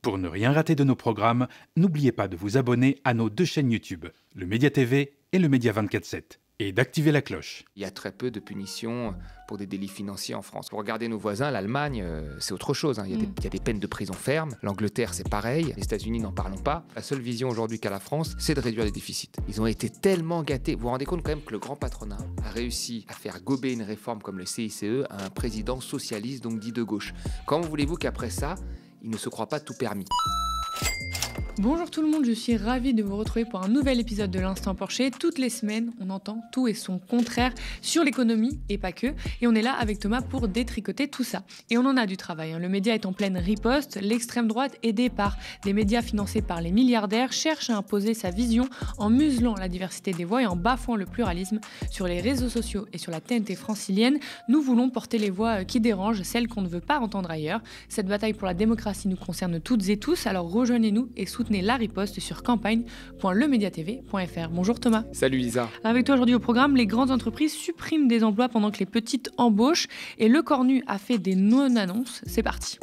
Pour ne rien rater de nos programmes, n'oubliez pas de vous abonner à nos deux chaînes YouTube, le Média TV et le Média 24/7, et d'activer la cloche. Il y a très peu de punitions pour des délits financiers en France. Pour regarder nos voisins, l'Allemagne, c'est autre chose. Il y a des peines de prison ferme. L'Angleterre, c'est pareil. Les États-Unis, n'en parlons pas. La seule vision aujourd'hui qu'a la France, c'est de réduire les déficits. Ils ont été tellement gâtés. Vous vous rendez compte quand même que le grand patronat a réussi à faire gober une réforme comme le CICE à un président socialiste, donc dit de gauche. Comment voulez-vous qu'après ça, il ne se croit pas tout permis? Bonjour tout le monde, je suis ravie de vous retrouver pour un nouvel épisode de l'Instant Porcher. Toutes les semaines, on entend tout et son contraire sur l'économie et pas que. Et on est là avec Thomas pour détricoter tout ça. Et on en a du travail. Le média est en pleine riposte. L'extrême droite, aidée par des médias financés par les milliardaires, cherche à imposer sa vision en muselant la diversité des voix et en bafouant le pluralisme. Sur les réseaux sociaux et sur la TNT francilienne, nous voulons porter les voix qui dérangent, celles qu'on ne veut pas entendre ailleurs. Cette bataille pour la démocratie nous concerne toutes et tous, alors rejoignez-nous et soutenez la riposte sur campagne.lemediatv.fr. Bonjour Thomas. Salut Lisa. Avec toi aujourd'hui au programme, les grandes entreprises suppriment des emplois pendant que les petites embauchent et Le Cornu a fait des non-annonces. C'est parti.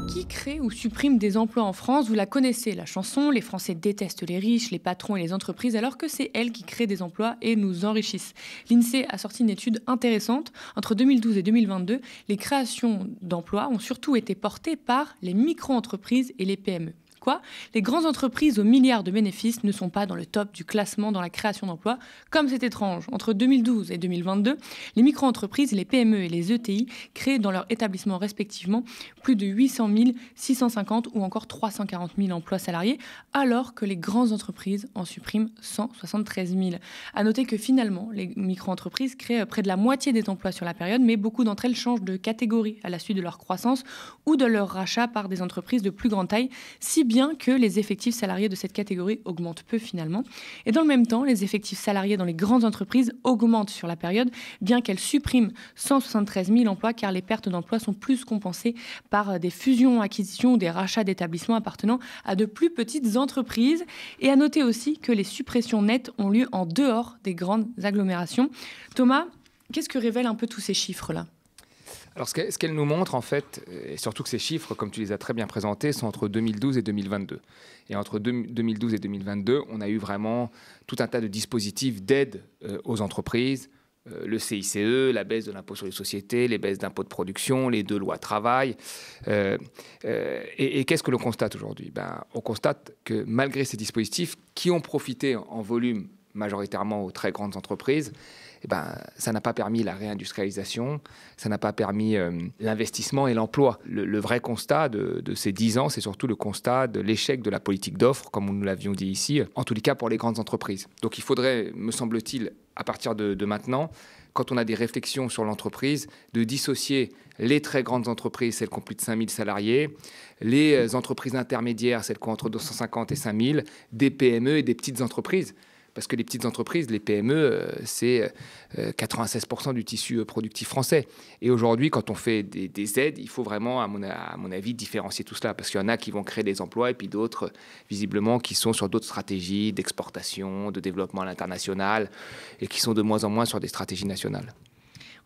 Qui crée ou supprime des emplois en France? Vous la connaissez, la chanson. Les Français détestent les riches, les patrons et les entreprises, alors que c'est elles qui créent des emplois et nous enrichissent. L'INSEE a sorti une étude intéressante. Entre 2012 et 2022, les créations d'emplois ont surtout été portées par les micro-entreprises et les PME. Les grandes entreprises aux milliards de bénéfices ne sont pas dans le top du classement dans la création d'emplois. Comme c'est étrange, entre 2012 et 2022, les micro-entreprises, les PME et les ETI créent dans leurs établissements respectivement plus de 800 000, 650 ou encore 340 000 emplois salariés, alors que les grandes entreprises en suppriment 173 000. À noter que finalement, les micro-entreprises créent près de la moitié des emplois sur la période, mais beaucoup d'entre elles changent de catégorie à la suite de leur croissance ou de leur rachat par des entreprises de plus grande taille, si bien que les effectifs salariés de cette catégorie augmentent peu finalement. Et dans le même temps, les effectifs salariés dans les grandes entreprises augmentent sur la période, bien qu'elles suppriment 173 000 emplois, car les pertes d'emplois sont plus compensées par des fusions, acquisitions ou des rachats d'établissements appartenant à de plus petites entreprises. Et à noter aussi que les suppressions nettes ont lieu en dehors des grandes agglomérations. Thomas, qu'est-ce que révèlent un peu tous ces chiffres-là ? Alors, ce qu'elle nous montre, en fait, et surtout que ces chiffres, comme tu les as très bien présentés, sont entre 2012 et 2022. Et entre 2012 et 2022, on a eu vraiment tout un tas de dispositifs d'aide aux entreprises, le CICE, la baisse de l'impôt sur les sociétés, les baisses d'impôts de production, les 2 lois travail. Et qu'est-ce que l'on constate aujourd'hui? On constate que malgré ces dispositifs qui ont profité en volume majoritairement aux très grandes entreprises, ça n'a pas permis la réindustrialisation, ça n'a pas permis l'investissement et l'emploi. Le vrai constat de ces 10 ans, c'est surtout le constat de l'échec de la politique d'offre, comme nous l'avions dit ici, en tous les cas pour les grandes entreprises. Donc il faudrait, me semble-t-il, à partir de maintenant, quand on a des réflexions sur l'entreprise, de dissocier les très grandes entreprises, celles qui ont plus de 5000 salariés, les entreprises intermédiaires, celles qui ont entre 250 et 5000, des PME et des petites entreprises. Parce que les petites entreprises, les PME, c'est 96% du tissu productif français. Et aujourd'hui, quand on fait des aides, il faut vraiment, à mon avis, différencier tout cela. Parce qu'il y en a qui vont créer des emplois et puis d'autres, visiblement, qui sont sur d'autres stratégies d'exportation, de développement à l'international et qui sont de moins en moins sur des stratégies nationales.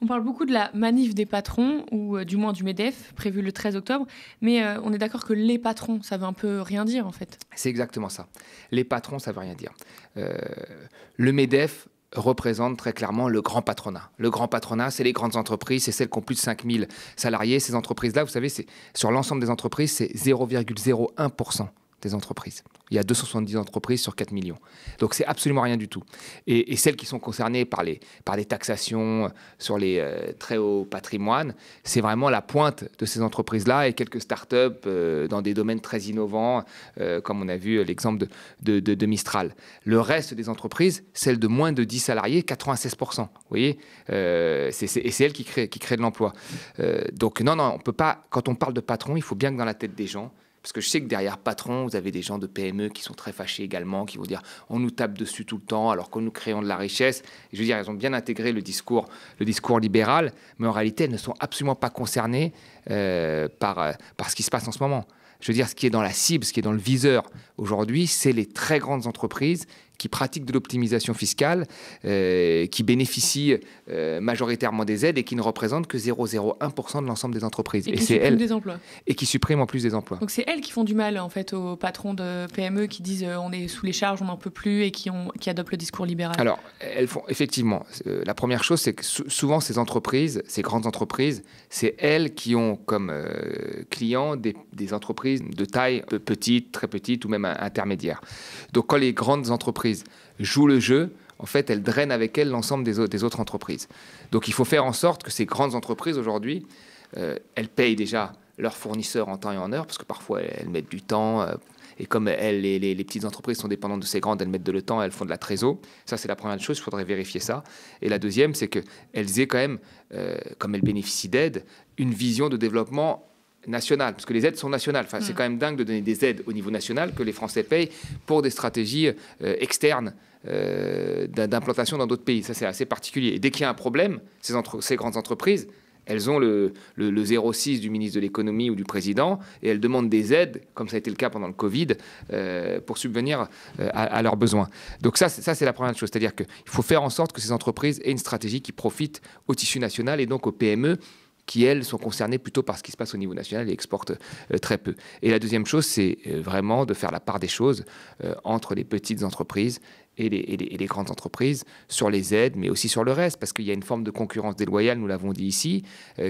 On parle beaucoup de la manif des patrons, ou du moins du MEDEF, prévue le 13 octobre, mais on est d'accord que les patrons, ça veut un peu rien dire en fait. C'est exactement ça. Les patrons, ça veut rien dire. Le MEDEF représente très clairement le grand patronat. Le grand patronat, c'est les grandes entreprises, c'est celles qui ont plus de 5000 salariés. Ces entreprises-là, vous savez, sur l'ensemble des entreprises, c'est 0,01% des entreprises. Il y a 270 entreprises sur 4 millions. Donc, c'est absolument rien du tout. Et celles qui sont concernées par les taxations sur les très hauts patrimoines, c'est vraiment la pointe de ces entreprises-là et quelques start-up dans des domaines très innovants, comme on a vu l'exemple de Mistral. Le reste des entreprises, celles de moins de 10 salariés, 96%. Vous voyez, et c'est elles qui créent de l'emploi. Donc, non, on peut pas. Quand on parle de patron, il faut bien que dans la tête des gens, parce que je sais que derrière patron, vous avez des gens de PME qui sont très fâchés également, qui vont dire on nous tape dessus tout le temps alors que nous créons de la richesse. Et je veux dire, ils ont bien intégré le discours libéral, mais en réalité, elles ne sont absolument pas concernées par ce qui se passe en ce moment. Je veux dire, ce qui est dans la cible, ce qui est dans le viseur aujourd'hui, c'est les très grandes entreprises qui pratiquent de l'optimisation fiscale, qui bénéficient majoritairement des aides et qui ne représentent que 0,01% de l'ensemble des entreprises. Et qui suppriment des emplois. Et qui suppriment en plus des emplois. Donc c'est elles qui font du mal en fait aux patrons de PME qui disent on est sous les charges, on n'en peut plus et qui adoptent le discours libéral. Alors, elles font effectivement. La première chose, c'est que souvent ces entreprises, ces grandes entreprises, c'est elles qui ont comme clients des entreprises de taille petite, très petite ou même intermédiaire. Donc quand les grandes entreprises jouent le jeu, en fait, elles drainent avec elles l'ensemble des autres entreprises. Donc il faut faire en sorte que ces grandes entreprises aujourd'hui, elles payent déjà leurs fournisseurs en temps et en heure, parce que parfois elles mettent du temps. Et comme les petites entreprises sont dépendantes de ces grandes, elles mettent de le temps, elles font de la trésor. Ça, c'est la première chose, il faudrait vérifier ça. Et la deuxième, c'est qu'elles aient quand même, comme elles bénéficient d'aides, une vision de développement national, parce que les aides sont nationales. Enfin, c'est quand même dingue de donner des aides au niveau national que les Français payent pour des stratégies externes d'implantation dans d'autres pays. Ça, c'est assez particulier. Et dès qu'il y a un problème, ces grandes entreprises, elles ont le 0,6 du ministre de l'économie ou du président et elles demandent des aides, comme ça a été le cas pendant le Covid, pour subvenir à leurs besoins. Donc ça, c'est la première chose. C'est-à-dire qu'il faut faire en sorte que ces entreprises aient une stratégie qui profite au tissu national et donc aux PME qui, elles, sont concernées plutôt par ce qui se passe au niveau national et exportent très peu. Et la deuxième chose, c'est vraiment de faire la part des choses entre les petites entreprises et les grandes entreprises sur les aides, mais aussi sur le reste, parce qu'il y a une forme de concurrence déloyale, nous l'avons dit ici,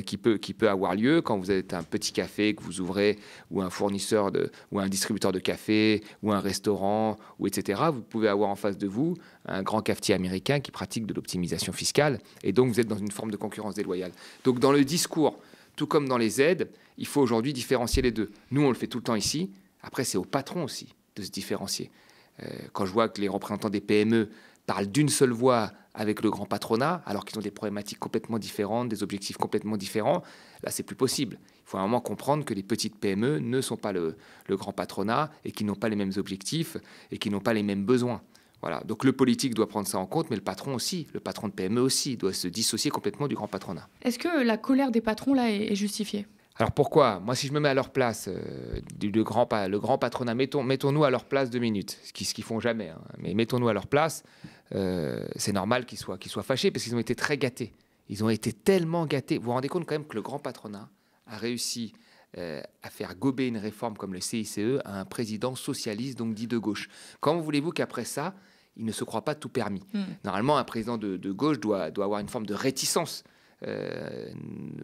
qui peut avoir lieu quand vous êtes un petit café que vous ouvrez, ou un fournisseur, ou un distributeur de café, ou un restaurant, ou etc. Vous pouvez avoir en face de vous un grand cafetier américain qui pratique de l'optimisation fiscale, et donc vous êtes dans une forme de concurrence déloyale. Donc dans le discours, tout comme dans les aides, il faut aujourd'hui différencier les deux. Nous, on le fait tout le temps ici. Après, c'est au patron aussi de se différencier. Quand je vois que les représentants des PME parlent d'une seule voix avec le grand patronat, alors qu'ils ont des problématiques complètement différentes, des objectifs complètement différents, là, c'est plus possible. Il faut à un moment comprendre que les petites PME ne sont pas le grand patronat et qu'ils n'ont pas les mêmes objectifs et qu'ils n'ont pas les mêmes besoins. Voilà. Donc le politique doit prendre ça en compte, mais le patron aussi, le patron de PME aussi, doit se dissocier complètement du grand patronat. Est-ce que la colère des patrons, là, est justifiée ? Alors pourquoi ? Moi, si je me mets à leur place, le grand patronat, mettons-nous à leur place 2 minutes, ce qu'ils font jamais, hein, mais mettons-nous à leur place, c'est normal qu'ils soient fâchés parce qu'ils ont été très gâtés. Ils ont été tellement gâtés. Vous vous rendez compte quand même que le grand patronat a réussi à faire gober une réforme comme le CICE à un président socialiste, donc dit de gauche. Comment voulez-vous qu'après ça, il ne se croit pas tout permis ? Normalement, un président de gauche doit avoir une forme de réticence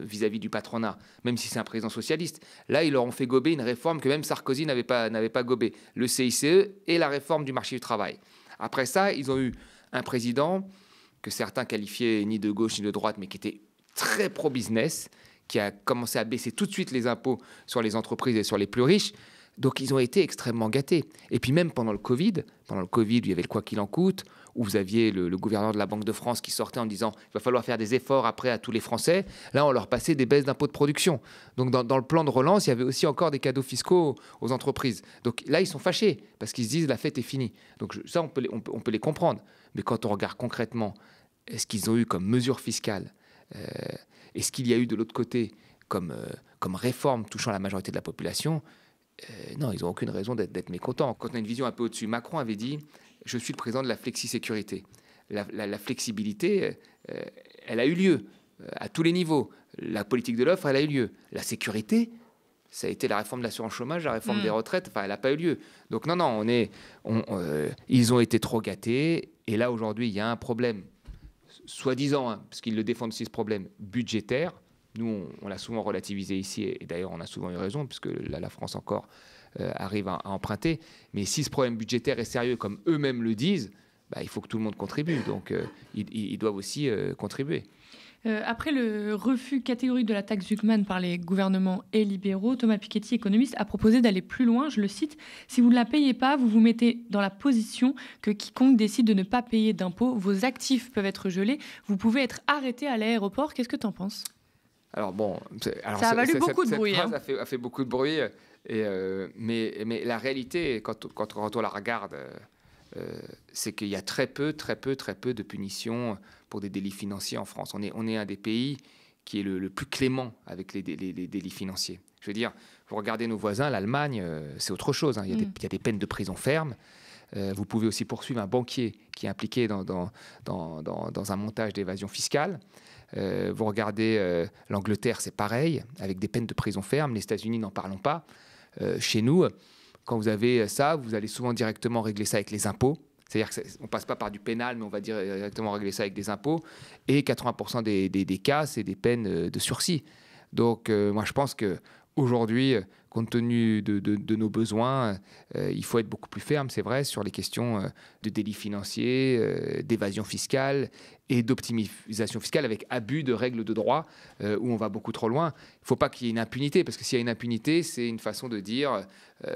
vis-à-vis du patronat, même si c'est un président socialiste. Là, ils leur ont fait gober une réforme que même Sarkozy n'avait pas gobé, le CICE et la réforme du marché du travail. Après ça, ils ont eu un président que certains qualifiaient ni de gauche ni de droite, mais qui était très pro-business, qui a commencé à baisser tout de suite les impôts sur les entreprises et sur les plus riches. Donc, ils ont été extrêmement gâtés. Et puis même pendant le Covid, il y avait le quoi qu'il en coûte, où vous aviez le gouverneur de la Banque de France qui sortait en disant « il va falloir faire des efforts après à tous les Français ». Là, on leur passait des baisses d'impôts de production. Donc, dans le plan de relance, il y avait aussi encore des cadeaux fiscaux aux entreprises. Donc là, ils sont fâchés parce qu'ils se disent « la fête est finie ». Donc ça, on peut les comprendre. Mais quand on regarde concrètement ce qu'ils ont eu comme mesures fiscales et ce qu'il y a eu de l'autre côté comme réforme touchant la majorité de la population, non, ils n'ont aucune raison d'être mécontents. Quand on a une vision un peu au-dessus, Macron avait dit « je suis le président de la flexi-sécurité ». La flexibilité, elle a eu lieu à tous les niveaux. La politique de l'offre, elle a eu lieu. La sécurité, ça a été la réforme de l'assurance chômage, la réforme des retraites, enfin, elle n'a pas eu lieu. Donc non, ils ont été trop gâtés. Et là, aujourd'hui, il y a un problème, soi-disant, hein, parce qu'ils le défendent aussi, ce problème budgétaire. Nous, on l'a souvent relativisé ici, et d'ailleurs, on a souvent eu raison, puisque la France encore arrive à emprunter. Mais si ce problème budgétaire est sérieux, comme eux-mêmes le disent, il faut que tout le monde contribue. Donc, ils doivent aussi contribuer. Après le refus catégorique de la taxe Zuckman par les gouvernements et libéraux, Thomas Piketty, économiste, a proposé d'aller plus loin. Je le cite, « Si vous ne la payez pas, vous vous mettez dans la position que quiconque décide de ne pas payer d'impôts, vos actifs peuvent être gelés, vous pouvez être arrêté à l'aéroport. » Qu'est-ce que tu en penses ? Alors bon, ça a valu beaucoup de bruit. Cette phrase a fait beaucoup de bruit, mais la réalité, quand on la regarde, c'est qu'il y a très peu de punitions pour des délits financiers en France. On est un des pays qui est le plus clément avec les délits financiers. Je veux dire, vous regardez nos voisins, l'Allemagne, c'est autre chose. Hein. Il y a des peines de prison ferme. Vous pouvez aussi poursuivre un banquier qui est impliqué dans un montage d'évasion fiscale. Vous regardez l'Angleterre, c'est pareil, avec des peines de prison ferme. Les États-Unis, n'en parlons pas. Chez nous, quand vous avez ça, vous allez souvent directement régler ça avec les impôts. C'est-à-dire qu'on ne passe pas par du pénal, mais on va directement régler ça avec des impôts. Et 80% des cas, c'est des peines de sursis. Donc, moi, je pense qu'aujourd'hui, compte tenu de nos besoins, il faut être beaucoup plus ferme, c'est vrai, sur les questions de délits financiers, d'évasion fiscale et d'optimisation fiscale avec abus de règles de droit où on va beaucoup trop loin. Il ne faut pas qu'il y ait une impunité, parce que s'il y a une impunité, c'est une façon de dire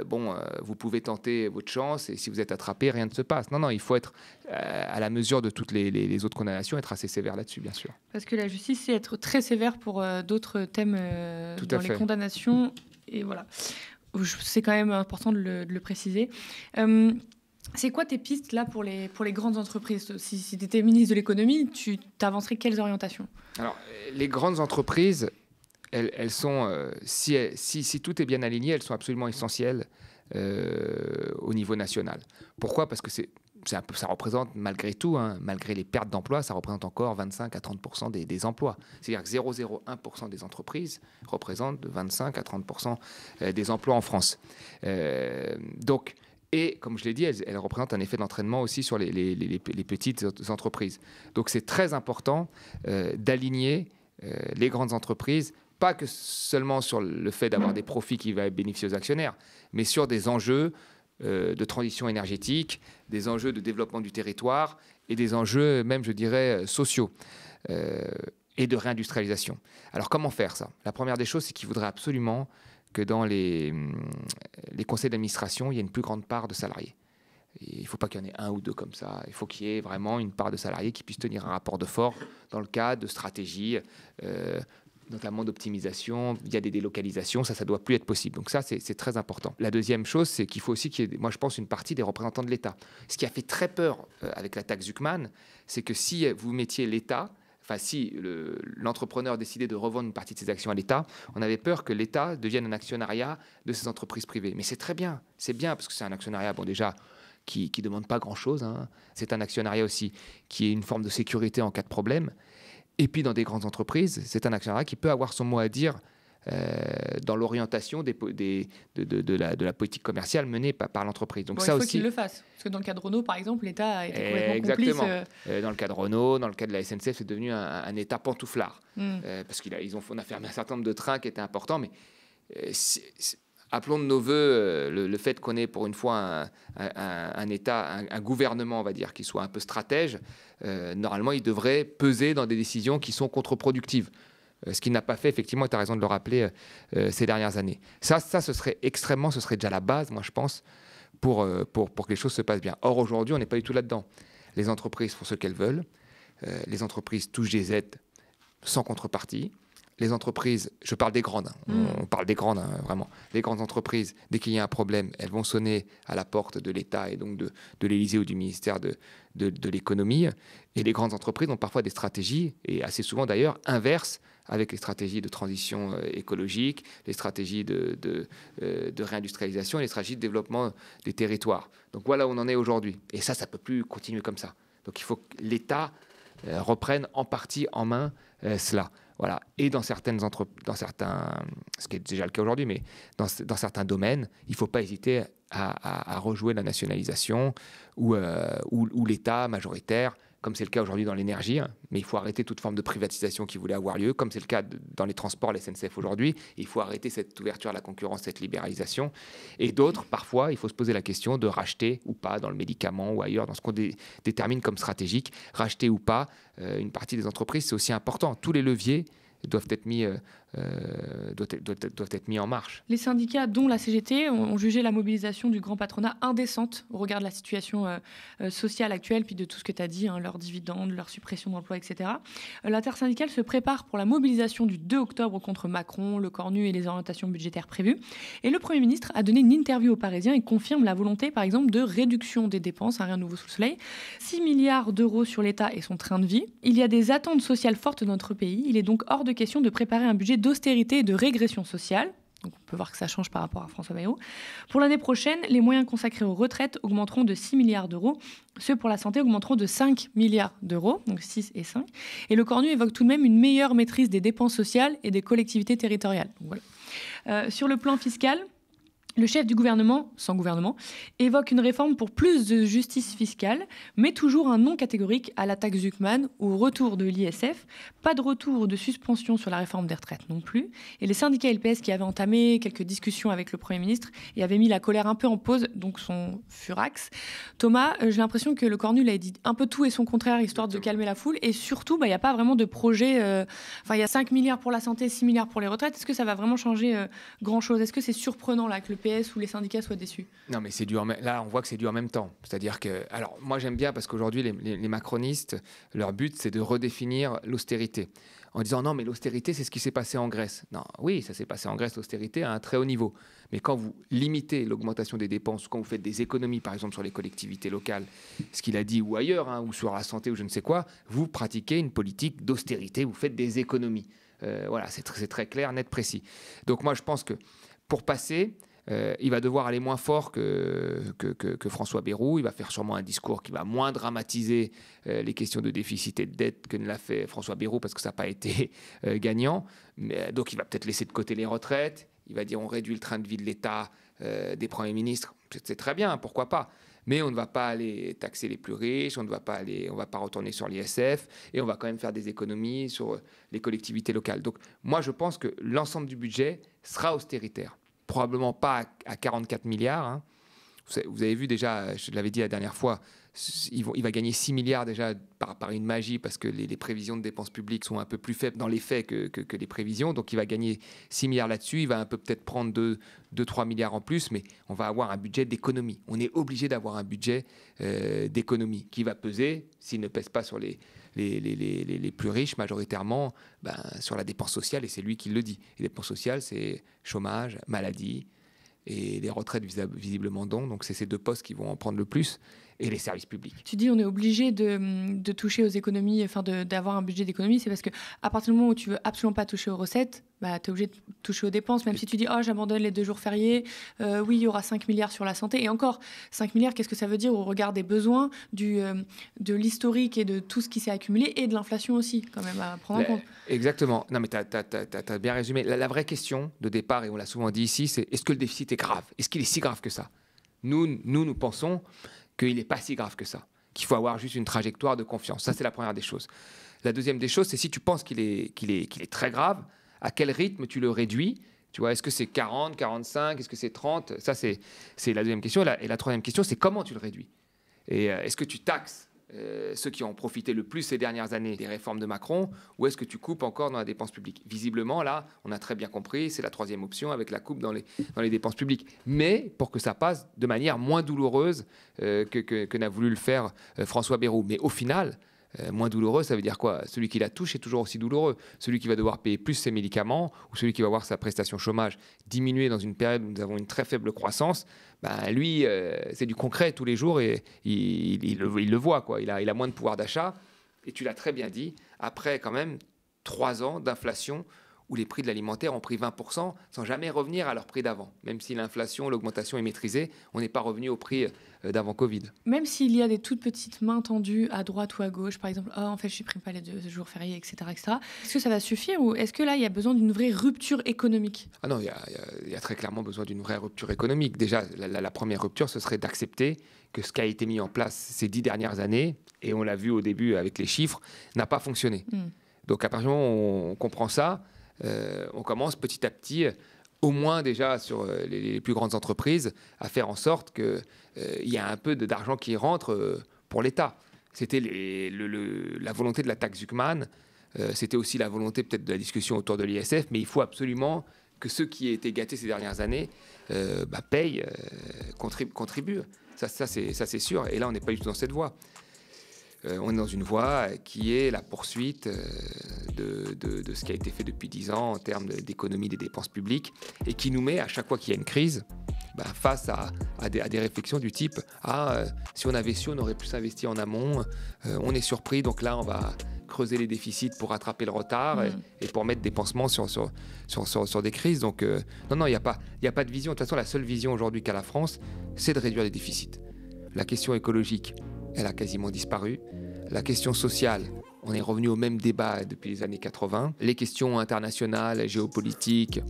vous pouvez tenter votre chance et si vous êtes attrapé, rien ne se passe. Non, il faut être à la mesure de toutes les autres condamnations, être assez sévère là-dessus, bien sûr. Parce que la justice, c'est être très sévère pour d'autres thèmes dans les condamnations. Et voilà, c'est quand même important de le préciser. C'est quoi tes pistes là pour les grandes entreprises ? Si tu étais ministre de l'économie, tu t'avancerais quelles orientations ? Alors, les grandes entreprises, elles sont, si tout est bien aligné, elles sont absolument essentielles au niveau national. Pourquoi ? Parce que ça représente malgré tout, malgré les pertes d'emplois, ça représente encore 25 à 30% des emplois. C'est-à-dire que 0,01% des entreprises représentent de 25 à 30% des emplois en France. Donc, et comme je l'ai dit, elles représentent un effet d'entraînement aussi sur les petites entreprises. Donc c'est très important d'aligner les grandes entreprises, pas que seulement sur le fait d'avoir des profits qui vont bénéficier aux actionnaires, mais sur des enjeux de transition énergétique, des enjeux de développement du territoire et des enjeux même, je dirais, sociaux et de réindustrialisation. Alors comment faire ça ? La première des choses, c'est qu'il faudrait absolument que dans les conseils d'administration, il y ait une plus grande part de salariés. Et il ne faut pas qu'il y en ait un ou deux comme ça. Il faut qu'il y ait vraiment une part de salariés qui puissent tenir un rapport de force dans le cadre de stratégies, notamment d'optimisation, via des délocalisations. Ça ne doit plus être possible. Donc ça, c'est très important. La deuxième chose, c'est qu'il faut aussi qu'il y ait, moi je pense, une partie des représentants de l'État. Ce qui a fait très peur avec la taxe Zuckman, c'est que si vous mettiez l'État, enfin si l'entrepreneur décidait de revendre une partie de ses actions à l'État, on avait peur que l'État devienne un actionnariat de ces entreprises privées. Mais c'est très bien, c'est bien parce que c'est un actionnariat, bon déjà, qui ne demande pas grand-chose. C'est un actionnariat aussi qui est une forme de sécurité en cas de problème. Et puis dans des grandes entreprises, c'est un actionnariat qui peut avoir son mot à dire dans l'orientation de la politique commerciale menée par l'entreprise. Donc ça il faut aussi, qu'il le fasse. Parce que dans le cas de Renault, par exemple, l'État a été complètement exactement. complice. Dans le cas de Renault, dans le cas de la SNCF, c'est devenu un État pantouflard. Parce qu'on a fermé un certain nombre de trains qui étaient importants. Mais appelons de nos voeux le fait qu'on ait pour une fois un État, un gouvernement, on va dire, qui soit un peu stratège. Normalement, il devrait peser dans des décisions qui sont contre-productives. Ce qu'il n'a pas fait, effectivement, et tu as raison de le rappeler, ces dernières années. Ça, ce serait déjà la base, moi, je pense, pour que les choses se passent bien. Or, aujourd'hui, on n'est pas du tout là-dedans. Les entreprises font ce qu'elles veulent. Les entreprises touchent des aides sans contrepartie. Les entreprises, je parle des grandes, on parle des grandes, vraiment. Les grandes entreprises, dès qu'il y a un problème, elles vont sonner à la porte de l'État et donc de l'Élysée ou du ministère de l'économie. Et les grandes entreprises ont parfois des stratégies, et assez souvent d'ailleurs, inverses avec les stratégies de transition écologique, les stratégies de réindustrialisation et les stratégies de développement des territoires. Donc voilà où on en est aujourd'hui. Et ça ne peut plus continuer comme ça. Donc il faut que l'État reprenne en partie en main cela. Voilà. Et dans certains, ce qui est déjà le cas aujourd'hui, mais dans certains domaines, il ne faut pas hésiter à rejouer la nationalisation ou l'État majoritaire, comme c'est le cas aujourd'hui dans l'énergie. Mais il faut arrêter toute forme de privatisation qui voulait avoir lieu, comme c'est le cas dans les transports, la SNCF aujourd'hui. Et il faut arrêter cette ouverture à la concurrence, cette libéralisation. Et d'autres, parfois, il faut se poser la question de racheter ou pas dans le médicament ou ailleurs, dans ce qu'on détermine comme stratégique, racheter ou pas une partie des entreprises, c'est aussi important. Tous les leviers doivent être mis en marche. Les syndicats, dont la CGT, ont jugé la mobilisation du grand patronat indécente au regard de la situation sociale actuelle, puis de tout ce que tu as dit, leurs dividendes, leur suppression d'emplois, etc. L'intersyndicale se prépare pour la mobilisation du 2 octobre contre Macron, le Cornu et les orientations budgétaires prévues. Et le Premier ministre a donné une interview aux Parisiens et confirme la volonté, par exemple, de réduction des dépenses, rien de nouveau sous le soleil. 6 milliards d'euros sur l'État et son train de vie. Il y a des attentes sociales fortes dans notre pays. Il est donc hors de question de préparer un budget d'austérité et de régression sociale. Donc on peut voir que ça change par rapport à François Bayrou. Pour l'année prochaine, les moyens consacrés aux retraites augmenteront de 6 milliards d'euros. Ceux pour la santé augmenteront de 5 milliards d'euros, donc 6 et 5. Et le Cornu évoque tout de même une meilleure maîtrise des dépenses sociales et des collectivités territoriales. Donc voilà. Sur le plan fiscal, le chef du gouvernement, sans gouvernement, évoque une réforme pour plus de justice fiscale, mais toujours un non catégorique à la taxe Zuckman ou au retour de l'ISF. Pas de retour de suspension sur la réforme des retraites non plus. Et les syndicats LPS qui avaient entamé quelques discussions avec le Premier ministre et avaient mis la colère un peu en pause, donc son furax. Thomas, j'ai l'impression que le Cornu a dit un peu tout et son contraire, histoire de calmer la foule. Et surtout, il n'y a pas vraiment de projet. Il y a 5 milliards pour la santé, 6 milliards pour les retraites. Est-ce que ça va vraiment changer grand-chose? Est-ce que c'est surprenant là, que le PS ou les syndicats soient déçus? Non, mais c'est dur. Là, on voit que c'est dur en même temps. C'est-à-dire que, alors, moi, j'aime bien parce qu'aujourd'hui, les macronistes, leur but, c'est de redéfinir l'austérité. En disant non, mais l'austérité, c'est ce qui s'est passé en Grèce. Non, oui, ça s'est passé en Grèce, l'austérité, à un très haut niveau. Mais quand vous limitez l'augmentation des dépenses, quand vous faites des économies, par exemple, sur les collectivités locales, ce qu'il a dit, ou ailleurs, ou sur la santé, ou je ne sais quoi, vous pratiquez une politique d'austérité, vous faites des économies. Voilà, c'est très clair, net, précis. Donc moi, je pense que pour passer, il va devoir aller moins fort que François Bayrou. Il va faire sûrement un discours qui va moins dramatiser les questions de déficit et de dette que ne l'a fait François Bayrou, parce que ça n'a pas été gagnant. Donc il va peut-être laisser de côté les retraites. Il va dire on réduit le train de vie de l'État, des premiers ministres. C'est très bien, pourquoi pas. Mais on ne va pas aller taxer les plus riches, on ne va pas retourner sur l'ISF, et on va quand même faire des économies sur les collectivités locales. Donc moi je pense que l'ensemble du budget sera austéritaire. Probablement pas à 44 milliards. Vous avez vu déjà, je l'avais dit la dernière fois, il va gagner 6 milliards déjà par une magie, parce que les prévisions de dépenses publiques sont un peu plus faibles dans les faits que les prévisions. Donc il va gagner 6 milliards là-dessus. Il va un peu peut-être prendre 2-3 milliards en plus, mais on va avoir un budget d'économie. On est obligé d'avoir un budget d'économie qui va peser, s'il ne pèse pas sur les plus riches majoritairement, sur la dépense sociale, et c'est lui qui le dit. Les dépenses sociales, c'est chômage, maladie, et les retraites visiblement donc c'est ces deux postes qui vont en prendre le plus, et les services publics. Tu dis on est obligé de toucher aux économies, d'avoir un budget d'économie, c'est parce qu'à partir du moment où tu veux absolument pas toucher aux recettes, tu es obligé de toucher aux dépenses, même si tu dis j'abandonne les 2 jours fériés, oui il y aura 5 milliards sur la santé, et encore 5 milliards, qu'est-ce que ça veut dire au regard des besoins, de l'historique et de tout ce qui s'est accumulé, et de l'inflation aussi quand même à prendre en compte. Exactement, non mais tu as bien résumé. La vraie question de départ, et on l'a souvent dit ici, c'est est-ce que le déficit est grave? Est-ce qu'il est si grave que ça? Nous pensons qu'il n'est pas si grave que ça, qu'il faut avoir juste une trajectoire de confiance. Ça, c'est la première des choses. La deuxième des choses, c'est si tu penses qu'il est très grave, à quel rythme tu le réduis? Tu vois, est-ce que c'est 40, 45, est-ce que c'est 30? Ça, c'est la deuxième question. Et la troisième question, c'est comment tu le réduis? Et est-ce que tu taxes ceux qui ont profité le plus ces dernières années des réformes de Macron, ou est-ce que tu coupes encore dans la dépense publique? Visiblement, là, on a très bien compris, c'est la troisième option, avec la coupe dans les dépenses publiques. Mais pour que ça passe de manière moins douloureuse que n'a voulu le faire François Bayrou. Mais au final, moins douloureux, ça veut dire quoi? Celui qui la touche est toujours aussi douloureux. Celui qui va devoir payer plus ses médicaments, ou celui qui va voir sa prestation chômage diminuer dans une période où nous avons une très faible croissance, lui, c'est du concret tous les jours, et il le voit, quoi. Il a moins de pouvoir d'achat. Et tu l'as très bien dit, après quand même 3 ans d'inflation où les prix de l'alimentaire ont pris 20% sans jamais revenir à leur prix d'avant. Même si l'inflation, l'augmentation est maîtrisée, on n'est pas revenu au prix d'avant Covid. Même s'il y a des toutes petites mains tendues à droite ou à gauche, par exemple, en fait, je ne supprime pas les 2 jours fériés, etc., etc. Est-ce que ça va suffire, ou est-ce que là, il y a besoin d'une vraie rupture économique? Ah non, il y a très clairement besoin d'une vraie rupture économique. Déjà, la première rupture, ce serait d'accepter que ce qui a été mis en place ces 10 dernières années, et on l'a vu au début avec les chiffres, n'a pas fonctionné. Donc à partir du moment où on comprend ça, on commence petit à petit, au moins déjà sur les plus grandes entreprises, à faire en sorte qu'il y a un peu d'argent qui rentre pour l'État. C'était la volonté de la taxe Zuckman, c'était aussi la volonté peut-être de la discussion autour de l'ISF, mais il faut absolument que ceux qui aient été gâtés ces dernières années payent, contribuent. Ça c'est sûr, et là on n'est pas du tout dans cette voie. On est dans une voie qui est la poursuite de ce qui a été fait depuis 10 ans en termes d'économie des dépenses publiques, et qui nous met, à chaque fois qu'il y a une crise, face à des réflexions du type si on avait su, on aurait pu s'investir en amont, on est surpris, donc là on va creuser les déficits pour rattraper le retard et pour mettre des pansements sur des crises. Donc non, il n'y a pas de vision. De toute façon, la seule vision aujourd'hui qu'a la France, c'est de réduire les déficits. La question écologique, elle a quasiment disparu. La question sociale, on est revenu au même débat depuis les années 80. Les questions internationales, géopolitiques,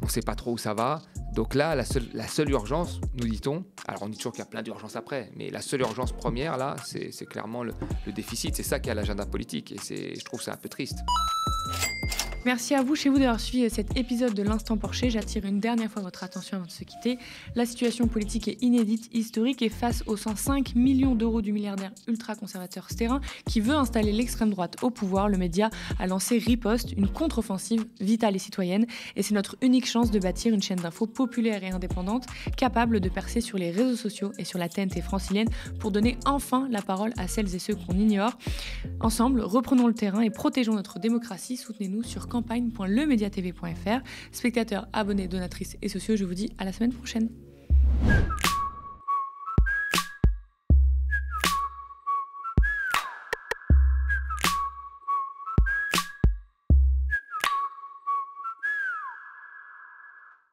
on ne sait pas trop où ça va. Donc là, la seule urgence, nous dit-on, alors on dit toujours qu'il y a plein d'urgences après, mais la seule urgence première, là, c'est clairement le déficit. C'est ça qui est à l'agenda politique et je trouve ça un peu triste. Merci à vous, chez vous, d'avoir suivi cet épisode de l'Instant Porcher. J'attire une dernière fois votre attention avant de se quitter. La situation politique est inédite, historique, et face aux 105 millions d'euros du milliardaire ultra-conservateur Sterrin, qui veut installer l'extrême droite au pouvoir, le média a lancé Riposte, une contre-offensive vitale et citoyenne. Et c'est notre unique chance de bâtir une chaîne d'infos populaire et indépendante, capable de percer sur les réseaux sociaux et sur la TNT francilienne pour donner enfin la parole à celles et ceux qu'on ignore. Ensemble, reprenons le terrain et protégeons notre démocratie. Soutenez-nous sur campagne.lemediatv.fr. Spectateurs, abonnés, donatrices et sociaux, je vous dis à la semaine prochaine.